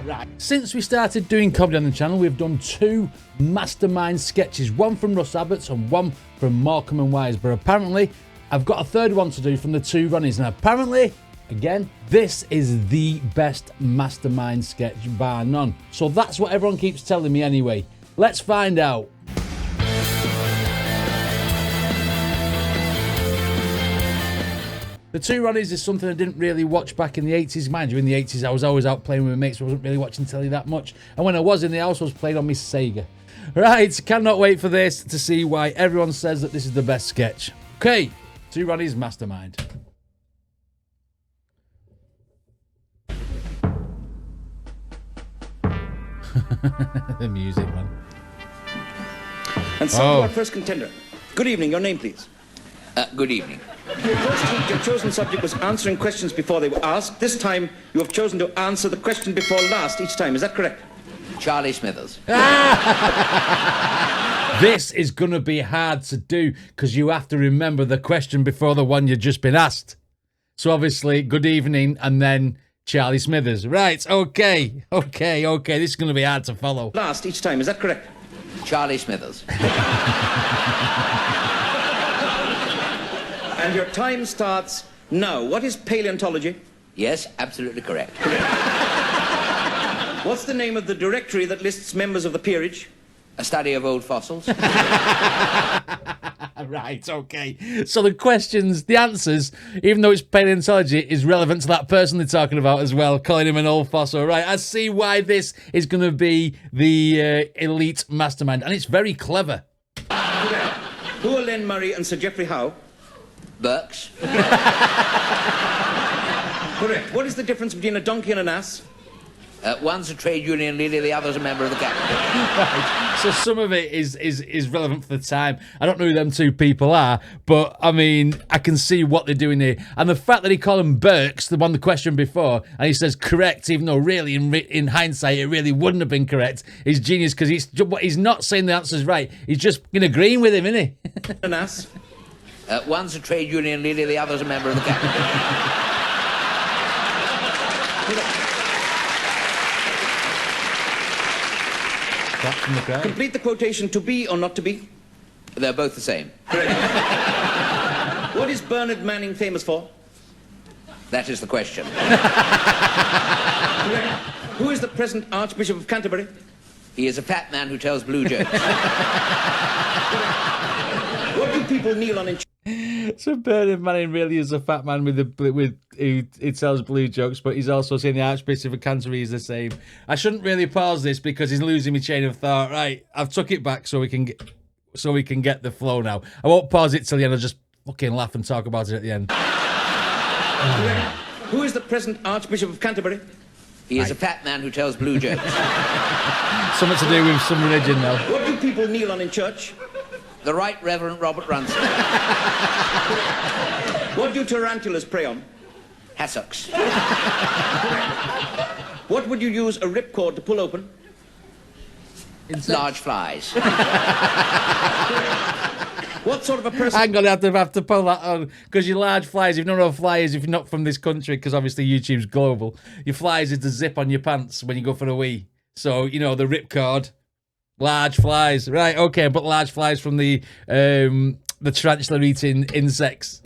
Right. Since we started doing comedy on the channel, we've done 2 mastermind sketches, one from Russ Abbott's and one from Morecambe and Wise. But apparently, I've got a third one to do from the 2 Ronnies. And apparently, again, this is the best mastermind sketch bar none. So that's what everyone keeps telling me anyway. Let's find out. The 2 Ronnies is something I didn't really watch back in the 80s. Mind you, in the 80s, I was always out playing with my mates, so I wasn't really watching telly that much. And when I was in the house, I was playing on my Sega. Right, cannot wait for this to see why everyone says that this is the best sketch. Okay, 2 Ronnies Mastermind. The music, man. And so to our first contender. Good evening, your name, please. Good evening. Last week, your chosen subject was answering questions before they were asked. This time, you have chosen to answer the question before last each time. Is that correct? Charlie Smithers. This is going to be hard to do because you have to remember the question before the one you've just been asked. So obviously, good evening, and then Charlie Smithers. Right, okay. This is going to be hard to follow. Last each time. Is that correct? Charlie Smithers. And your time starts now. What is paleontology? Yes, absolutely correct. What's the name of the directory that lists members of the peerage? A study of old fossils. Right, okay. So the questions, the answers, even though it's paleontology, is relevant to that person they're talking about as well, calling him an old fossil. Right, I see why this is going to be the elite mastermind, and it's very clever. Who are Len Murray and Sir Geoffrey Howe? Burks. Correct. What is the difference between a donkey and an ass? One's a trade union leader, the other's a member of the cabinet. Right. So some of it is relevant for the time. I don't know who them 2 people are, but I mean, I can see what they're doing here. And the fact that he called him Burks, the one the question before, and he says correct, even though really in hindsight it really wouldn't have been correct, is genius because he's not saying the answer's right. He's just agreeing with him, isn't he? An ass. One's a trade union leader, the other's a member of the cabinet. Complete the quotation, to be or not to be. They're both the same. What is Bernard Manning famous for? That is the question. Who is the present Archbishop of Canterbury? He is a fat man who tells blue jokes. What do people kneel on in church? So Bernard Manning really is a fat man who tells blue jokes, but he's also saying the Archbishop of Canterbury is the same. I shouldn't really pause this because he's losing my chain of thought. Right, I've took it back so we can get the flow now. I won't pause it till the end. I'll just fucking laugh and talk about it at the end. Who is the present Archbishop of Canterbury? He is a fat man who tells blue jokes. Something to do with some religion now. What do people kneel on in church? The Right Reverend Robert Runson. What do tarantulas prey on? Hassocks. What would you use a ripcord to pull open? Large flies. What sort of a person... I'm going to have to pull that on because your large flies, if you don't know what a fly is, if you're not from this country, because obviously YouTube's global, your flies is the zip on your pants when you go for a wee. So, the ripcord, large flies. Right, okay, but large flies from the tarantula-eating insects.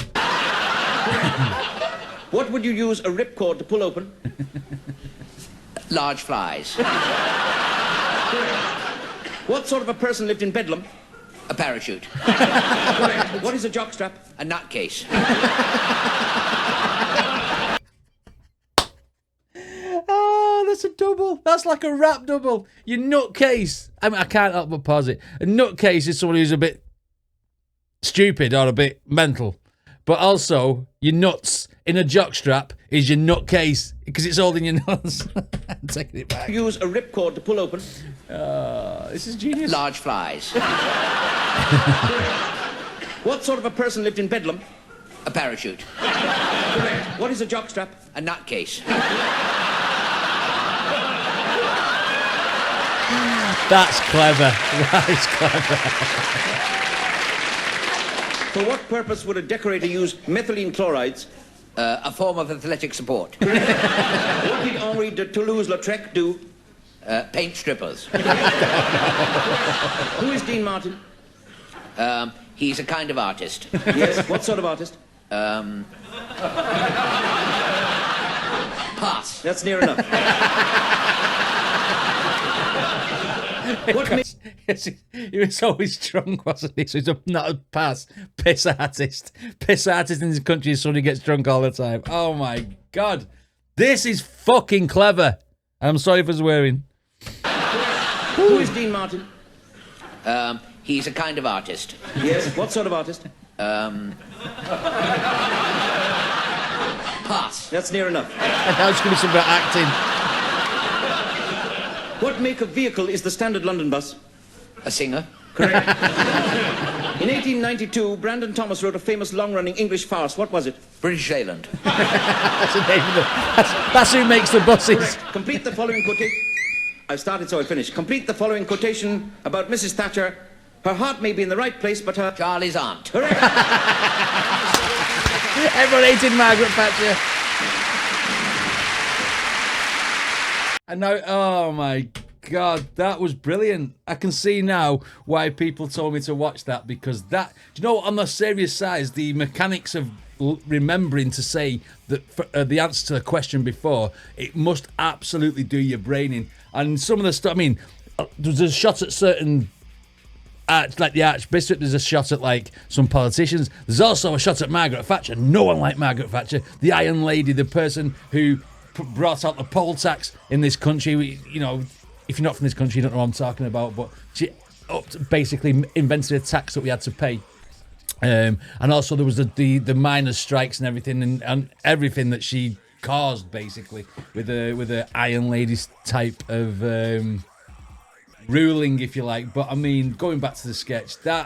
What would you use a ripcord to pull open? Large flies. What sort of a person lived in Bedlam? A parachute. What is a jockstrap? A nutcase. Oh, that's a double. That's like a rap double. Your nutcase. I mean, I can't help but pause it. A nutcase is someone who's a bit stupid or a bit mental. But also, your nuts in a jockstrap is your nutcase because it's holding your nuts. I'm taking it back. Use a ripcord to pull open. This is genius. Large flies. What sort of a person lived in Bedlam? A parachute. What is a jockstrap? A nutcase. That's clever. That is clever. For what purpose would a decorator use methylene chlorides A form of athletic support. What did Henri de Toulouse-Lautrec do? Paint strippers. Who is Dean Martin? He's a kind of artist. Yes, what sort of artist? Pass. That's near enough. He was always drunk, wasn't he? So he's not a piss artist. Piss artist in this country is someone who gets drunk all the time. Oh my God. This is fucking clever. I'm sorry for swearing. Who is Dean Martin? He's a kind of artist. Yes, what sort of artist? Pass. That's near enough. Now it's going to be something about acting. What make of vehicle is the standard London bus? A singer. Correct. In 1892, Brandon Thomas wrote a famous long-running English farce. What was it? British Leyland. That's the name of that's who makes the buses. Correct. Complete the following quotation. I started, so I finished. Complete the following quotation about Mrs. Thatcher. Her heart may be in the right place, but her... Charlie's aunt. Correct. Everyone hated Margaret Thatcher. And now, oh my God, that was brilliant. I can see now why people told me to watch that, because that, do you know, on the serious side, the mechanics of remembering to say that the answer to the question before, it must absolutely do your brain in. And some of the stuff, I mean, there's a shot at certain, like the Archbishop, there's a shot at like some politicians. There's also a shot at Margaret Thatcher. No one liked Margaret Thatcher. The Iron Lady, the person who brought out the poll tax in this country. You know, if you're not from this country, you don't know what I'm talking about, but she basically invented a tax that we had to pay. And also there was the miners' strikes and everything, and everything that she caused, basically, with a Iron Ladies type of ruling, if you like. But I mean, going back to the sketch, the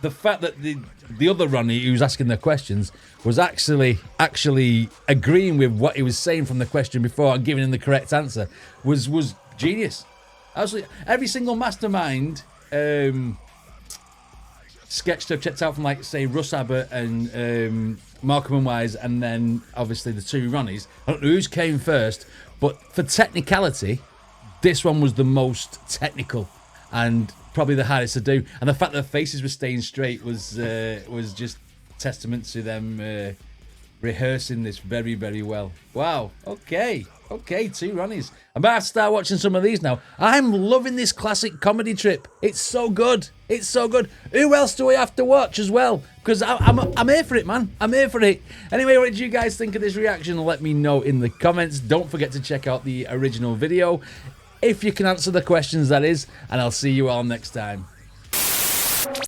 fact that the other Ronnie who was asking the questions was actually agreeing with what he was saying from the question before and giving him the correct answer was genius. Absolutely, every single Mastermind sketch to have checked out from, like, say, Russ Abbott and Markham and Wise, and then obviously the two Ronnies. I don't know whose came first, but for technicality, this one was the most technical and probably the hardest to do. And the fact that their faces were staying straight was just testament to them rehearsing this very, very well. Wow. Okay, two Ronnies. I'm about to start watching some of these now. I'm loving this classic comedy trip. It's so good. It's so good. Who else do we have to watch as well? Because I'm here for it, man. I'm here for it. Anyway, what did you guys think of this reaction? Let me know in the comments. Don't forget to check out the original video, if you can answer the questions, that is. And I'll see you all next time.